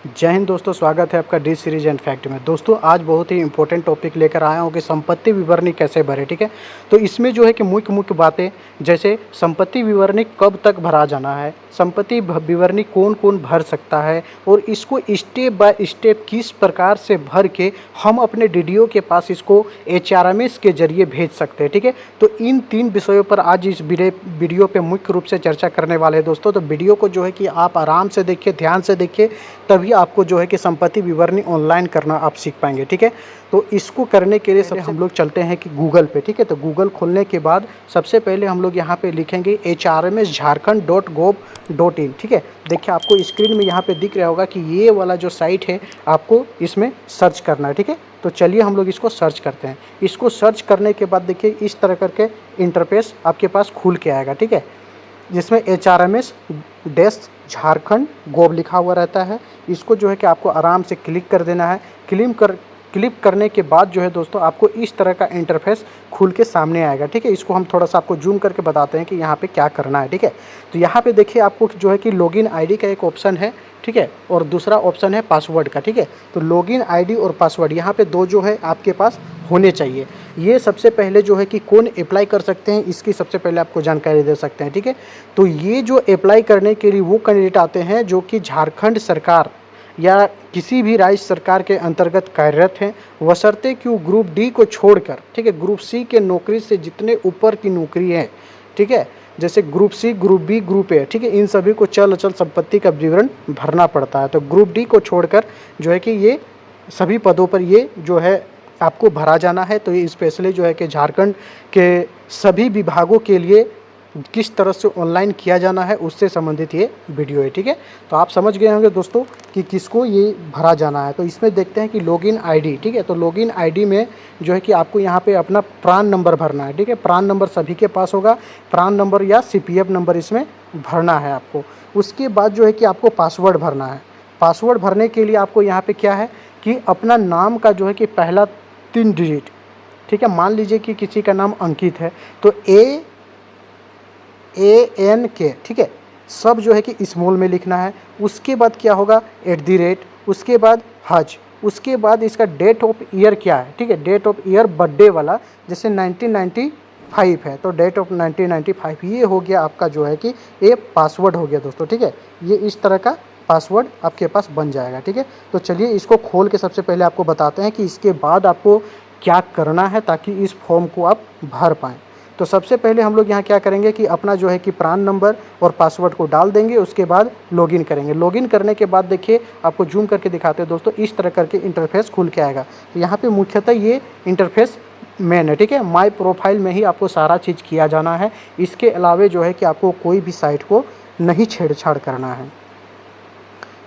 जय हिंद दोस्तों, स्वागत है आपका डी सीरीज एंड फैक्ट में। दोस्तों आज बहुत ही इंपॉर्टेंट टॉपिक लेकर आया हूँ कि संपत्ति विवरणी कैसे भरे। ठीक है, तो इसमें जो है कि मुख्य मुख्य बातें, जैसे संपत्ति विवरणी कब तक भरा जाना है, संपत्ति विवरणी कौन कौन भर सकता है, और इसको स्टेप बाय स्टेप किस प्रकार से भर के हम अपने डीडीओ के पास इसको HRMS के जरिए भेज सकते हैं। ठीक है, तो इन 3 विषयों पर आज इस वीडियो पे मुख्य रूप से चर्चा करने वाले हैं दोस्तों। तो वीडियो को जो है कि आप आराम से देखिए, ध्यान से देखिए, तभी आपको जो है कि संपत्ति विवरणी ऑनलाइन करना आप सीख पाएंगे। ठीक है, तो इसको करने के लिए सबसे हम लोग चलते हैं कि गूगल पे। ठीक है, तो गूगल खोलने के बाद सबसे पहले हम लोग यहाँ पे लिखेंगे HRMS झारखंड.gov.in। ठीक है, देखिए आपको स्क्रीन में यहाँ पे दिख रहा होगा कि ये वाला जो साइट है आपको इसमें सर्च करना है। ठीक है, तो चलिए हम लोग इसको सर्च करते हैं। इसको सर्च करने के बाद देखिए इस तरह करके इंटरफेस आपके पास खुल के आएगा। ठीक है, जिसमें HRMS झारखंड गोव लिखा हुआ रहता है। इसको जो है कि आपको आराम से क्लिक कर देना है। क्लिक करने के बाद जो है दोस्तों आपको इस तरह का इंटरफेस खुल के सामने आएगा। ठीक है, इसको हम थोड़ा सा आपको जूम करके बताते हैं कि यहाँ पे क्या करना है। ठीक है, तो यहाँ पे देखिए आपको जो है कि लॉगिन आईडी का एक ऑप्शन है। ठीक है, और दूसरा ऑप्शन है पासवर्ड का। ठीक है, तो लॉगिन आईडी और पासवर्ड यहाँ पे दो जो है आपके पास होने चाहिए। ये सबसे पहले जो है कि कौन अप्लाई कर सकते हैं, इसकी सबसे पहले आपको जानकारी दे सकते हैं। ठीक है, तो ये जो अप्लाई करने के लिए वो कैंडिडेट आते हैं जो कि झारखंड सरकार या किसी भी राज्य सरकार के अंतर्गत कार्यरत हैं, बशर्ते कि वो ग्रुप डी को छोड़कर, ठीक है, ग्रुप सी के नौकरी से जितने ऊपर की नौकरी है, ठीक है, जैसे group C, group B, group A, ठीक है, इन सभी को चल अचल संपत्ति का विवरण भरना पड़ता है। तो ग्रुप डी को छोड़कर जो है कि ये सभी पदों पर ये जो है आपको भरा जाना है। तो ये स्पेशली जो है कि झारखंड के सभी विभागों के लिए किस तरह से ऑनलाइन किया जाना है उससे संबंधित ये वीडियो है। ठीक है, तो आप समझ गए होंगे दोस्तों कि किसको ये भरा जाना है। तो इसमें देखते हैं कि लॉगिन आईडी। ठीक है, तो लॉगिन आईडी में जो है कि आपको यहाँ पे अपना प्रान नंबर भरना है। ठीक है, प्रान नंबर सभी के पास होगा, प्रान नंबर या CPF नंबर इसमें भरना है आपको। उसके बाद जो है कि आपको पासवर्ड भरना है। पासवर्ड भरने के लिए आपको यहाँ पर क्या है कि अपना नाम का जो है कि पहला 3 डिजिट, ठीक है, मान लीजिए कि किसी का नाम अंकित है तो ANK, ठीक है, सब जो है कि स्मॉल में लिखना है। उसके बाद क्या होगा, @ उसके बाद हज, उसके बाद इसका डेट ऑफ ईयर क्या है। ठीक है, डेट ऑफ ईयर बर्थडे वाला, जैसे 1995 है तो डेट ऑफ 1995, ये हो गया आपका जो है कि ये पासवर्ड हो गया दोस्तों। ठीक है, ये इस तरह का पासवर्ड आपके पास बन जाएगा। ठीक है, तो चलिए इसको खोल के सबसे पहले आपको बताते हैं कि इसके बाद आपको क्या करना है ताकि इस फॉर्म को आप भर पाएँ। तो सबसे पहले हम लोग यहाँ क्या करेंगे कि अपना जो है कि प्रान नंबर और पासवर्ड को डाल देंगे। उसके बाद लॉगिन करेंगे। लॉगिन करने के बाद देखिए आपको जूम करके दिखाते हैं दोस्तों, इस तरह करके इंटरफेस खुल के आएगा। तो यहाँ पे मुख्यतः ये इंटरफेस मेन है। ठीक है, माय प्रोफाइल में ही आपको सारा चीज़ किया जाना है। इसके अलावे जो है कि आपको कोई भी साइट को नहीं छेड़छाड़ करना है।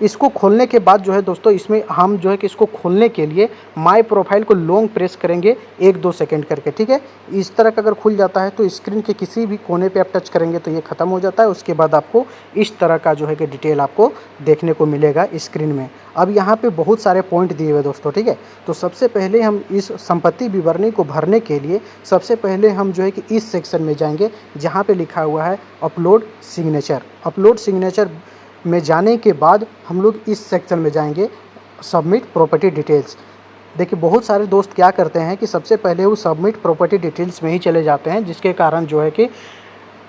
इसको खोलने के बाद जो है दोस्तों, इसमें हम जो है कि इसको खोलने के लिए माय प्रोफाइल को लॉन्ग प्रेस करेंगे 1-2 सेकंड करके। ठीक है, इस तरह का अगर खुल जाता है तो स्क्रीन के किसी भी कोने पे आप टच करेंगे तो ये ख़त्म हो जाता है। उसके बाद आपको इस तरह का जो है कि डिटेल आपको देखने को मिलेगा स्क्रीन में। अब यहाँ पे बहुत सारे पॉइंट दिए हुए दोस्तों। ठीक है, तो सबसे पहले हम इस संपत्ति विवरणी को भरने के लिए सबसे पहले हम जो है कि इस सेक्शन में जाएंगे जहाँ पे लिखा हुआ है अपलोड सिग्नेचर। अपलोड सिग्नेचर में जाने के बाद हम लोग इस सेक्शन में जाएंगे सबमिट प्रॉपर्टी डिटेल्स। देखिए बहुत सारे दोस्त क्या करते हैं कि सबसे पहले वो सबमिट प्रॉपर्टी डिटेल्स में ही चले जाते हैं, जिसके कारण जो है कि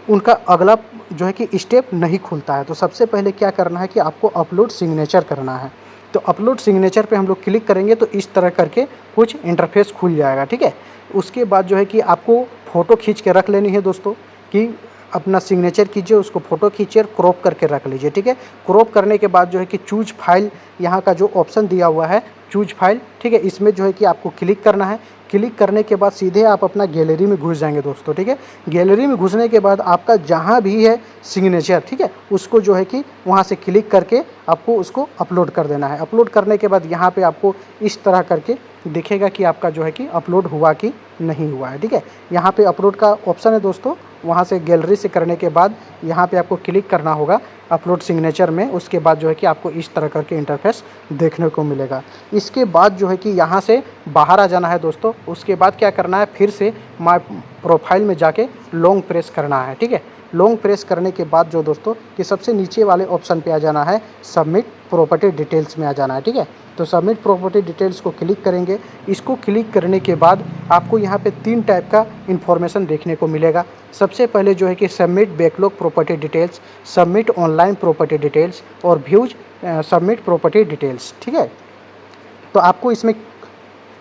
उनका अगला जो है कि स्टेप नहीं खुलता है। तो सबसे पहले क्या करना है कि आपको अपलोड सिग्नेचर करना है। तो अपलोड सिग्नेचर पे हम लोग क्लिक करेंगे तो इस तरह करके कुछ इंटरफेस खुल जाएगा। ठीक है, उसके बाद जो है कि आपको फ़ोटो खींच के रख लेनी है दोस्तों कि अपना सिग्नेचर कीजिए, उसको फ़ोटो खींचिए और क्रॉप करके रख लीजिए। ठीक है, क्रॉप करने के बाद जो है कि चूज फाइल, यहाँ का जो ऑप्शन दिया हुआ है चूज फाइल, ठीक है, इसमें जो है कि आपको क्लिक करना है। क्लिक करने के बाद सीधे आप अपना गैलरी में घुस जाएंगे दोस्तों। ठीक है, गैलरी में घुसने के बाद आपका जहाँ भी है सिग्नेचर, ठीक है, उसको जो है कि वहाँ से क्लिक करके आपको उसको अपलोड कर देना है। अपलोड करने के बाद यहाँ पे आपको इस तरह करके दिखेगा कि आपका जो है कि अपलोड हुआ कि नहीं हुआ है। ठीक है, यहाँ पे अपलोड का ऑप्शन है दोस्तों, वहाँ से गैलरी से करने के बाद यहाँ पे आपको क्लिक करना होगा अपलोड सिग्नेचर में। उसके बाद जो है कि आपको इस तरह करके इंटरफेस देखने को मिलेगा। इसके बाद जो है कि यहाँ से बाहर आ जाना है दोस्तों। उसके बाद क्या करना है, फिर से माय प्रोफाइल में जाके लॉन्ग प्रेस करना है। ठीक है, लॉन्ग प्रेस करने के बाद जो दोस्तों कि सबसे नीचे वाले ऑप्शन पे आ जाना है, सबमिट प्रॉपर्टी डिटेल्स में आ जाना है, ठीक है। तो सबमिट प्रॉपर्टी डिटेल्स को क्लिक करेंगे। इसको क्लिक करने के बाद आपको यहाँ पे 3 टाइप का इन्फॉर्मेशन देखने को मिलेगा। सबसे पहले जो है कि submit backlog property details, submit online property details और व्यूज सबमिट प्रॉपर्टी डिटेल्स, ठीक है। तो आपको इसमें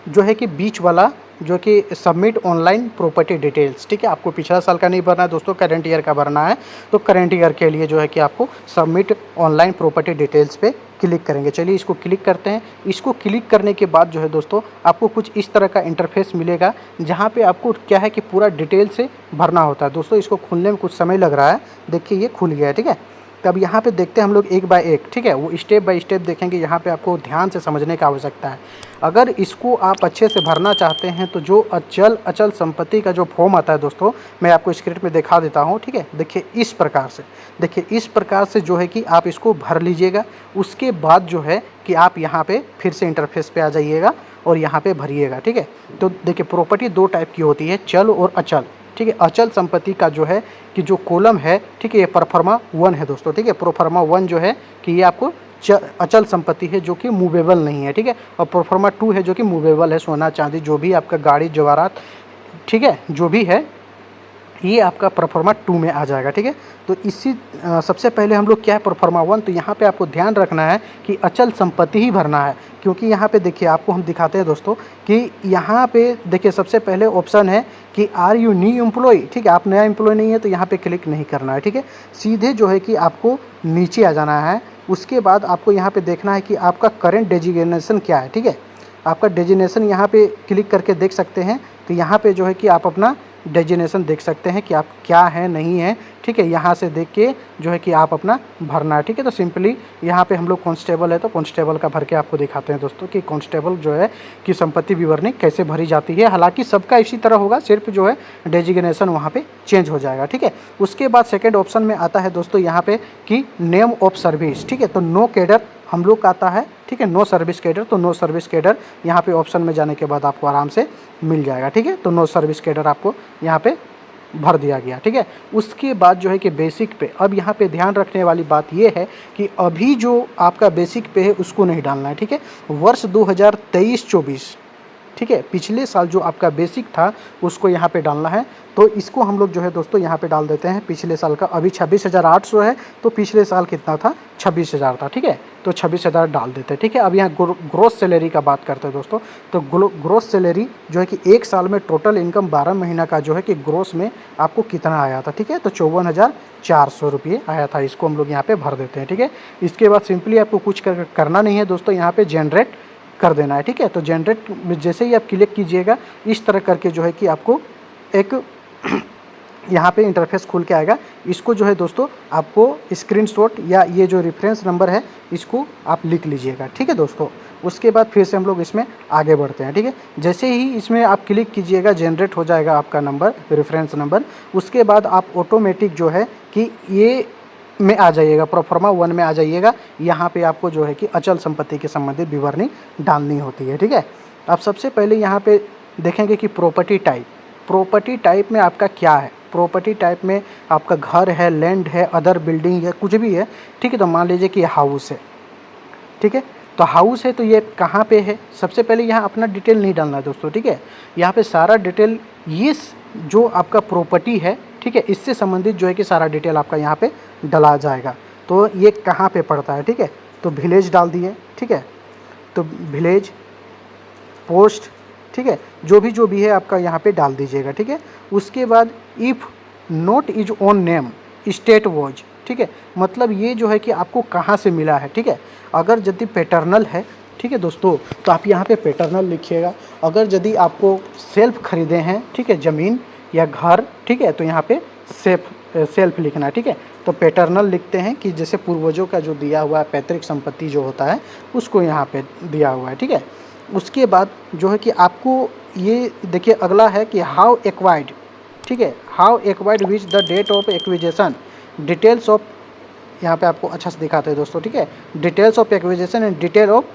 जो है कि बीच वाला जो कि सबमिट ऑनलाइन प्रॉपर्टी डिटेल्स, ठीक है, आपको पिछला साल का नहीं भरना है दोस्तों, करंट ईयर का भरना है। तो करंट ईयर के लिए जो है कि आपको सबमिट ऑनलाइन प्रॉपर्टी डिटेल्स पे क्लिक करेंगे। चलिए इसको क्लिक करते हैं। इसको क्लिक करने के बाद जो है दोस्तों आपको कुछ इस तरह का इंटरफेस मिलेगा, जहाँ पे आपको क्या है कि पूरा डिटेल से भरना होता है। दोस्तों इसको खुलने में कुछ समय लग रहा है, देखिए ये खुल गया है, ठीक है। तब यहाँ पे देखते हैं हम लोग एक बाय एक, ठीक है, वो स्टेप बाय स्टेप देखेंगे। यहाँ पे आपको ध्यान से समझने की आवश्यकता है। अगर इसको आप अच्छे से भरना चाहते हैं तो जो अचल संपत्ति का जो फॉर्म आता है दोस्तों, मैं आपको स्क्रीन में दिखा देता हूँ, ठीक है। देखिए इस प्रकार से, देखिए इस प्रकार से जो है कि आप इसको भर लीजिएगा। उसके बाद जो है कि आप यहाँ पे फिर से इंटरफेस पे आ जाइएगा और यहाँ पे भरिएगा, ठीक है। तो देखिए प्रॉपर्टी 2 टाइप की होती है, चल और अचल, ठीक है। अचल संपत्ति का जो है कि जो कॉलम है, ठीक है, ये प्रोफार्मा 1 है दोस्तों, ठीक है। प्रोफार्मा 1 जो है कि ये आपको अचल संपत्ति है जो कि मूवेबल नहीं है, ठीक है। और प्रोफार्मा 2 है जो कि मूवेबल है, सोना चांदी जो भी आपका गाड़ी जवाहरात, ठीक है, जो भी है ये आपका प्रोफार्मा 2 में आ जाएगा, ठीक है। तो इसी सबसे पहले हम लोग क्या है प्रोफार्मा 1, तो यहाँ पे आपको ध्यान रखना है कि अचल संपत्ति ही भरना है। क्योंकि यहाँ पे देखिए आपको हम दिखाते हैं दोस्तों कि यहाँ पे देखिए सबसे पहले ऑप्शन है कि आर यू न्यू एम्प्लॉय, ठीक है। आप नया एम्प्लॉय नहीं है तो यहाँ पे क्लिक नहीं करना है, ठीक है। सीधे जो है कि आपको नीचे आ जाना है। उसके बाद आपको यहाँ पे देखना है कि आपका करेंट डेजिग्नेशन क्या है, ठीक है। आपका डेजिग्नेशन यहाँ पे क्लिक करके देख सकते हैं। तो यहाँ पे जो है कि आप अपना डेजिग्नेशन देख सकते हैं कि आप क्या है नहीं है, ठीक है। यहाँ से देख के जो है कि आप अपना भरना है, ठीक है। तो सिंपली यहाँ पे हम लोग कांस्टेबल है तो कांस्टेबल का भर के आपको दिखाते हैं दोस्तों कि कांस्टेबल जो है कि संपत्ति विवरणी कैसे भरी जाती है। हालांकि सबका इसी तरह होगा, सिर्फ जो है डेजिग्नेशन वहाँ पे चेंज हो जाएगा, ठीक है। उसके बाद सेकेंड ऑप्शन में आता है दोस्तों यहाँ पे कि नेम ऑफ सर्विस, ठीक है। तो नो कैडर हम लोग का आता है, ठीक है, नो सर्विस कैडर। तो नो सर्विस कैडर यहाँ पे ऑप्शन में जाने के बाद आपको आराम से मिल जाएगा, ठीक है। तो नो सर्विस कैडर आपको यहाँ पे भर दिया गया, ठीक है। उसके बाद जो है कि बेसिक पे, अब यहाँ पे ध्यान रखने वाली बात ये है कि अभी जो आपका बेसिक पे है उसको नहीं डालना है, ठीक है। वर्ष 2023-24, ठीक है, पिछले साल जो आपका बेसिक था उसको यहाँ पे डालना है। तो इसको हम लोग जो है दोस्तों यहाँ पे डाल देते हैं पिछले साल का। अभी 26,800 है तो पिछले साल कितना था, 26,000 था, ठीक है। तो 26,000 डाल देते हैं, ठीक है। अब यहाँ ग्रोस सैलरी का बात करते हैं दोस्तों। तो ग्रोस सैलरी जो है कि एक साल में टोटल इनकम 12 महीना का जो है कि ग्रोस में आपको कितना आया था, ठीक है। तो 54,400 रुपये आया था। इसको हम लोग यहाँ पे भर देते हैं, ठीक है। इसके बाद सिंपली आपको कुछ करना नहीं है दोस्तों, यहाँ पे जनरेट कर देना है, ठीक है। तो जनरेट में जैसे ही आप क्लिक कीजिएगा इस तरह करके जो है कि आपको एक यहाँ पे इंटरफेस खुल के आएगा। इसको जो है दोस्तों आपको स्क्रीनशॉट या ये जो रेफरेंस नंबर है इसको आप लिख लीजिएगा, ठीक है दोस्तों। उसके बाद फिर से हम लोग इसमें आगे बढ़ते हैं, ठीक है। जैसे ही इसमें आप क्लिक कीजिएगा जनरेट हो जाएगा आपका नंबर, रेफरेंस नंबर। उसके बाद आप ऑटोमेटिक जो है कि ये में आ जाइएगा, प्रोफार्मा 1 में आ जाइएगा। यहाँ पे आपको जो है कि अचल संपत्ति के संबंधित विवरणी डालनी होती है, ठीक है। आप सबसे पहले यहाँ पे देखेंगे कि प्रॉपर्टी टाइप, प्रॉपर्टी टाइप में आपका क्या है। प्रॉपर्टी टाइप में आपका घर है, लैंड है, अदर बिल्डिंग है, कुछ भी है, ठीक है। तो मान लीजिए कि हाउस है, ठीक है। तो हाउस है तो ये कहाँ पे है, सबसे पहले यहाँ अपना डिटेल नहीं डालना है दोस्तों, ठीक है। यहाँ पे सारा डिटेल ये जो आपका प्रॉपर्टी है, ठीक है, इससे संबंधित जो है कि सारा डिटेल आपका यहाँ पे डाला जाएगा। तो ये कहाँ पे पड़ता है, ठीक है। तो विलेज डाल दिए, ठीक है। तो विलेज, पोस्ट, ठीक है, जो भी है आपका यहाँ पे डाल दीजिएगा, ठीक है। उसके बाद if not is on name state was, ठीक है, मतलब ये जो है कि आपको कहाँ से मिला है, ठीक है। अगर यदि पैटर्नल है, ठीक है दोस्तों, तो आप यहाँ पे पैटर्नल लिखिएगा। अगर यदि आपको सेल्फ खरीदे हैं, ठीक है, ज़मीन या घर, ठीक है, तो यहाँ पे सेल्फ लिखना है, ठीक है। तो पैटर्नल लिखते हैं कि जैसे पूर्वजों का जो दिया हुआ है पैतृक संपत्ति जो होता है उसको यहाँ पे दिया हुआ है, ठीक है। उसके बाद जो है कि आपको ये देखिए अगला है कि हाउ एक्वायर्ड, ठीक है, how acquired which the date of acquisition, details of, यहाँ पे आपको अच्छा से दिखाते हैं दोस्तों, ठीक है। Details of acquisition and detail of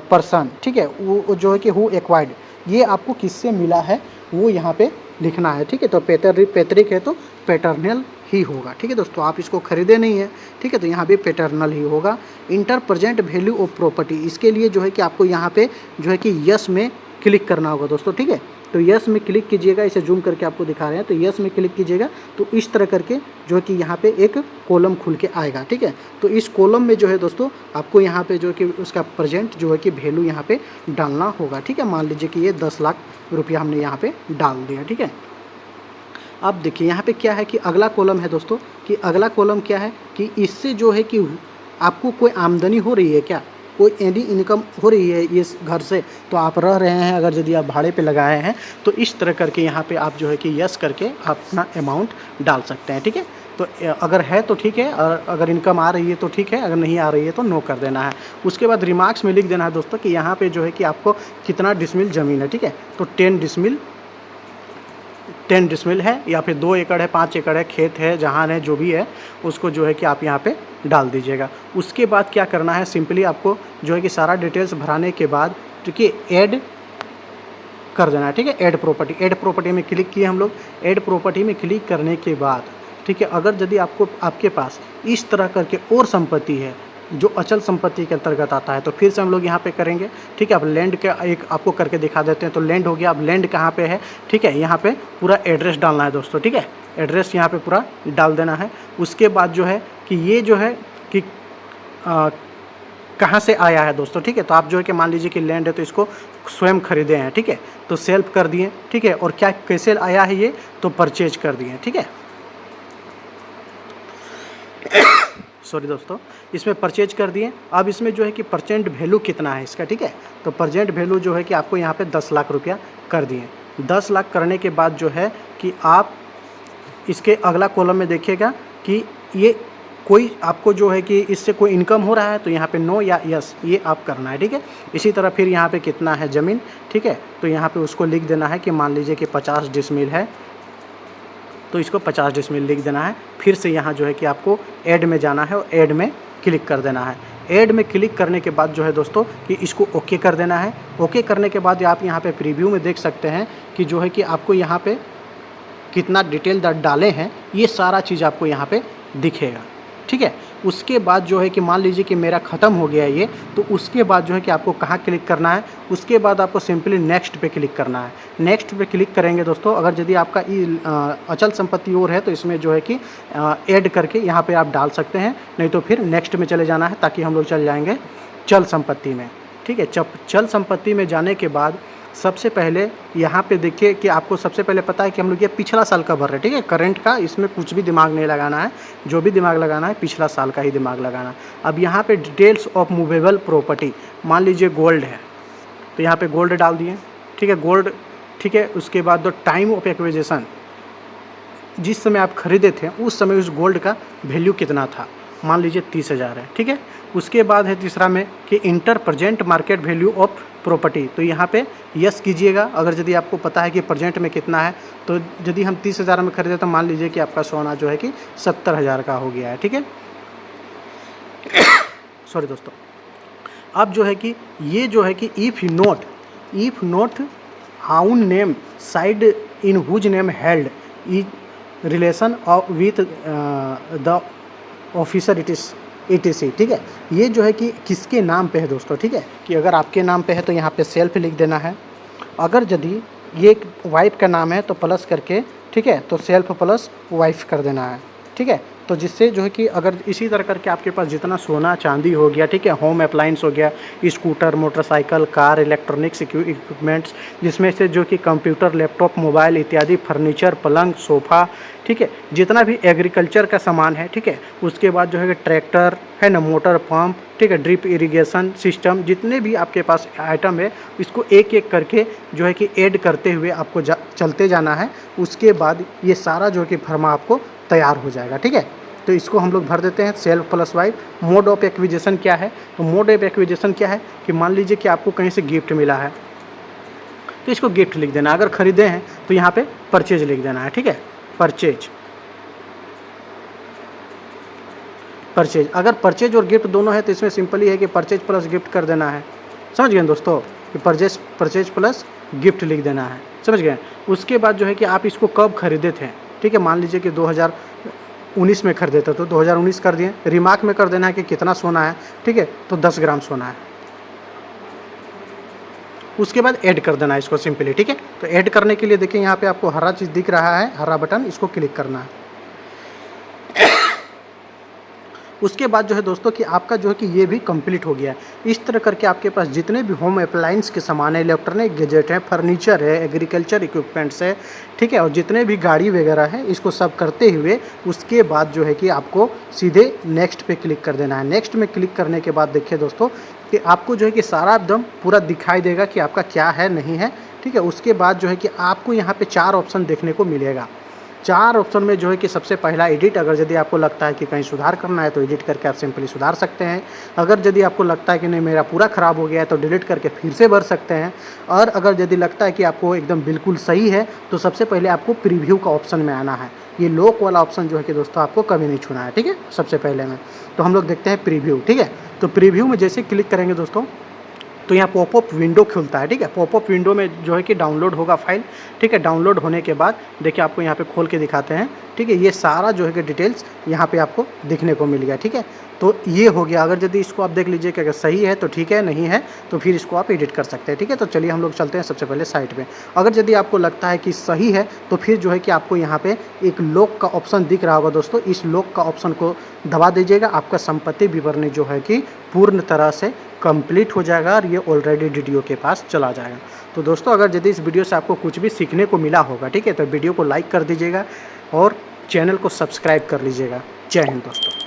person, ठीक है, वो जो है कि हु एक्वायर्ड, ये आपको किससे मिला है वो यहाँ पे लिखना है, ठीक है। तो पैतृक है तो पैटर्नल ही होगा। ठीक है दोस्तों, आप इसको खरीदे नहीं है, ठीक है, तो यहाँ भी पैटर्नल ही होगा। Inter present value of property, इसके लिए जो है कि आपको यहाँ पे जो है कि यस में क्लिक करना होगा दोस्तों। ठीक है, तो यस में क्लिक कीजिएगा, इसे जूम करके आपको दिखा रहे हैं, तो यस में क्लिक कीजिएगा तो इस तरह करके जो है कि यहाँ पे एक कॉलम खुल के आएगा। ठीक है, तो इस कॉलम में जो है दोस्तों आपको यहाँ पे जो है कि उसका प्रेजेंट जो है कि वैल्यू यहाँ पे डालना होगा। ठीक है, मान लीजिए कि ये 10 लाख रुपया हमने यहाँ पे डाल दिया। ठीक है, अब देखिए यहाँ पे क्या है कि अगला कॉलम है दोस्तों, कि अगला कॉलम क्या है कि इससे जो है कि आपको कोई आमदनी हो रही है क्या, कोई एनी इनकम हो रही है इस घर से, तो आप रह रहे हैं, अगर यदि आप भाड़े पे लगाए हैं तो इस तरह करके यहाँ पे आप जो है कि यस करके अपना अमाउंट डाल सकते हैं। ठीक है, तो अगर है तो ठीक है, और अगर इनकम आ रही है तो ठीक है, अगर नहीं आ रही है तो नो कर देना है। उसके बाद रिमार्क्स में लिख देना है दोस्तों कि यहाँ पे जो है कि आपको कितना डिसमिल ज़मीन है। ठीक है, तो 10 डिसमिल है, या फिर 2 एकड़ है, 5 एकड़ है, खेत है, जहाँ है, जो भी है उसको जो है कि आप यहाँ पे डाल दीजिएगा। उसके बाद क्या करना है, सिंपली आपको जो है कि सारा डिटेल्स भराने के बाद ठीक है ऐड कर देना है। ठीक है, ऐड प्रॉपर्टी में क्लिक किए हम लोग। ऐड प्रॉपर्टी में क्लिक करने के बाद ठीक है, अगर यदि आपके पास इस तरह करके और संपत्ति है जो अचल संपत्ति के अंतर्गत आता है, तो फिर से हम लोग यहाँ पे करेंगे। ठीक है, अब लैंड का एक आपको करके दिखा देते हैं। तो लैंड हो गया, अब लैंड कहाँ पे है, ठीक है, यहाँ पे पूरा एड्रेस डालना है दोस्तों। ठीक है, एड्रेस यहाँ पे पूरा डाल देना है। उसके बाद जो है कि ये जो है कि कहाँ से आया है दोस्तों। ठीक है, तो आप जो है कि मान लीजिए कि लैंड है तो इसको स्वयं खरीदे हैं। ठीक है, तो सेल्फ कर दिए। ठीक है, और क्या कैसे आया है ये, तो परचेज कर दिए। ठीक है, सॉरी दोस्तों, इसमें परचेज कर दिए। अब इसमें जो है कि परसेंट वैल्यू कितना है इसका। ठीक है, तो परसेंट वैल्यू जो है कि आपको यहाँ पे 10 लाख रुपया कर दिए। 10 लाख करने के बाद जो है कि आप इसके अगला कॉलम में देखिएगा कि ये कोई आपको जो है कि इससे कोई इनकम हो रहा है, तो यहाँ पे नो या यस ये आप करना है। ठीक है, इसी तरह फिर यहाँ पे कितना है ज़मीन। ठीक है, तो यहाँ पे उसको लिख देना है कि मान लीजिए कि 50 डिसमिल है, तो इसको 50 डिसमिल लिख देना है। फिर से यहाँ जो है कि आपको ऐड में जाना है और ऐड में क्लिक कर देना है। ऐड में क्लिक करने के बाद जो है दोस्तों कि इसको ओके कर देना है। ओके करने के बाद आप यहाँ पे प्रीव्यू में देख सकते हैं कि जो है कि आपको यहाँ पे कितना डिटेल डाले हैं, ये सारा चीज़ आपको यहाँ पे दिखेगा। ठीक है, उसके बाद जो है कि मान लीजिए कि मेरा ख़त्म हो गया ये, तो उसके बाद जो है कि आपको कहाँ क्लिक करना है, उसके बाद आपको सिंपली नेक्स्ट पे क्लिक करना है। नेक्स्ट पे क्लिक करेंगे दोस्तों, अगर यदि आपका अचल संपत्ति और है तो इसमें जो है कि ऐड करके यहाँ पे आप डाल सकते हैं, नहीं तो फिर नेक्स्ट में चले जाना है, ताकि हम लोग चल जाएंगे चल संपत्ति में। ठीक है, चल संपत्ति में जाने के बाद सबसे पहले यहाँ पे देखिए कि आपको सबसे पहले पता है कि हम लोग ये पिछला साल का भर रहे हैं। ठीक है, करंट का इसमें कुछ भी दिमाग नहीं लगाना है, जो भी दिमाग लगाना है पिछला साल का ही दिमाग लगाना है। अब यहाँ पे डिटेल्स ऑफ मूवेबल प्रॉपर्टी, मान लीजिए गोल्ड है तो यहाँ पे गोल्ड डाल दिए। ठीक है, गोल्ड। ठीक है, उसके बाद टाइम ऑफ एक्विजिशन, जिस समय आप खरीदे थे उस समय उस गोल्ड का वैल्यू कितना था, मान लीजिए 30,000 है। ठीक है, उसके बाद है तीसरा में कि inter present market value of property, तो यहाँ पे यस कीजिएगा। अगर यदि आपको पता है कि प्रेजेंट में कितना है, तो यदि हम 30,000 में खरीदे तो मान लीजिए कि आपका सोना जो है कि 70,000 का हो गया है। ठीक है, सॉरी दोस्तों। अब जो है कि ये जो है कि if not own name side in whose name held is relation of with the officer ETC। ठीक है, ये जो है कि किसके नाम पे है दोस्तों। ठीक है, कि अगर आपके नाम पे है तो यहाँ पे सेल्फ लिख देना है। अगर यदि ये वाइफ का नाम है तो प्लस करके, ठीक है, तो सेल्फ प्लस वाइफ कर देना है। ठीक है, तो जिससे जो है कि अगर इसी तरह करके आपके पास जितना सोना चांदी हो गया, ठीक है, होम अप्लाइंस हो गया, scooter, motorcycle, car, electronics equipments, जिसमें से जो कि कंप्यूटर, लैपटॉप, मोबाइल इत्यादि, फर्नीचर, पलंग, सोफ़ा, ठीक है, जितना भी एग्रीकल्चर का सामान है। ठीक है, उसके बाद जो है कि ट्रैक्टर है ना, मोटर पंप, ठीक है, ड्रिप इरिगेशन सिस्टम, जितने भी आपके पास आइटम है, इसको एक एक करके जो है कि ऐड करते हुए आपको चलते जाना है। उसके बाद ये सारा जो है कि फर्मा आपको तैयार हो जाएगा। ठीक है, तो इसको हम लोग भर देते हैं self plus wife. Mode of acquisition क्या है, तो मोड ऑफ एक्विजिशन क्या है कि मान लीजिए कि आपको कहीं से गिफ्ट मिला है तो इसको गिफ्ट लिख देना। अगर खरीदे हैं तो यहाँ पे परचेज लिख देना है। ठीक है, परचेज। अगर परचेज और गिफ्ट दोनों है तो इसमें सिंपली है कि परचेज प्लस गिफ्ट कर देना है। समझ गए दोस्तों, कि परचेज प्लस गिफ्ट लिख देना है। समझ गए। उसके बाद जो है कि आप इसको कब खरीदे थे। ठीक है, मान लीजिए कि 2019 में खरीदे थे तो 2019 कर दिए। रिमार्क में कर देना है कि कितना सोना है, ठीक है, तो 10 ग्राम सोना है। उसके बाद ऐड कर देना है इसको सिंपली, ठीक है। तो ऐड करने के लिए देखिए यहाँ पे आपको हरा चीज़ दिख रहा है, हरा बटन, इसको क्लिक करना है। उसके बाद जो है दोस्तों कि आपका जो है कि ये भी कंप्लीट हो गया है। इस तरह करके आपके पास जितने भी होम अप्लायंस के सामान है, इलेक्ट्रॉनिक गैजेट है, फर्नीचर है, एग्रीकल्चर इक्विपमेंट्स है, ठीक है, और जितने भी गाड़ी वगैरह है, इसको सब करते हुए उसके बाद जो है कि आपको सीधे नेक्स्ट पे क्लिक कर देना है। नेक्स्ट में क्लिक करने के बाद देखिए दोस्तों कि आपको जो है कि सारा एकदम पूरा दिखाई देगा कि आपका क्या है नहीं है, ठीक है। उसके बाद जो है कि आपको यहाँ पे 4 ऑप्शन देखने को मिलेगा। 4 ऑप्शन में जो है कि सबसे पहला एडिट, अगर यदि आपको लगता है कि कहीं सुधार करना है तो एडिट करके आप सिंपली सुधार सकते हैं। अगर यदि आपको लगता है कि नहीं मेरा पूरा ख़राब हो गया है तो डिलीट करके फिर से भर सकते हैं। और अगर यदि लगता है कि आपको एकदम बिल्कुल सही है तो सबसे पहले आपको प्रीव्यू का ऑप्शन में आना है। ये लॉक वाला ऑप्शन जो है कि दोस्तों आपको कभी नहीं छूना है, ठीक है, सबसे पहले में। तो हम लोग देखते हैं प्रीव्यू, ठीक है। तो प्रीव्यू में जैसे क्लिक करेंगे दोस्तों तो यहाँ पॉपअप विंडो खुलता है, ठीक है। पॉपअप विंडो में जो है कि डाउनलोड होगा फाइल, ठीक है। डाउनलोड होने के बाद देखिए आपको यहाँ पे खोल के दिखाते हैं, ठीक है। ये सारा जो है कि डिटेल्स यहाँ पे आपको दिखने को मिल गया, ठीक है। तो ये हो गया। अगर यदि इसको आप देख लीजिए कि अगर सही है तो ठीक है, नहीं है तो फिर इसको आप एडिट कर सकते हैं, ठीक है। तो चलिए हम लोग चलते हैं सबसे पहले साइट पे। अगर यदि आपको लगता है कि सही है तो फिर जो है कि आपको यहाँ पे एक लॉक का ऑप्शन दिख रहा होगा दोस्तों, इस लॉक का ऑप्शन को दबा दीजिएगा। आपका संपत्ति विवरणी जो है कि पूर्ण तरह से कंप्लीट हो जाएगा और ये ऑलरेडी डीडीओ के पास चला जाएगा। तो दोस्तों अगर यदि इस वीडियो से आपको कुछ भी सीखने को मिला होगा, ठीक है, तो वीडियो को लाइक कर दीजिएगा और चैनल को सब्सक्राइब कर लीजिएगा। जय हिंद दोस्तों।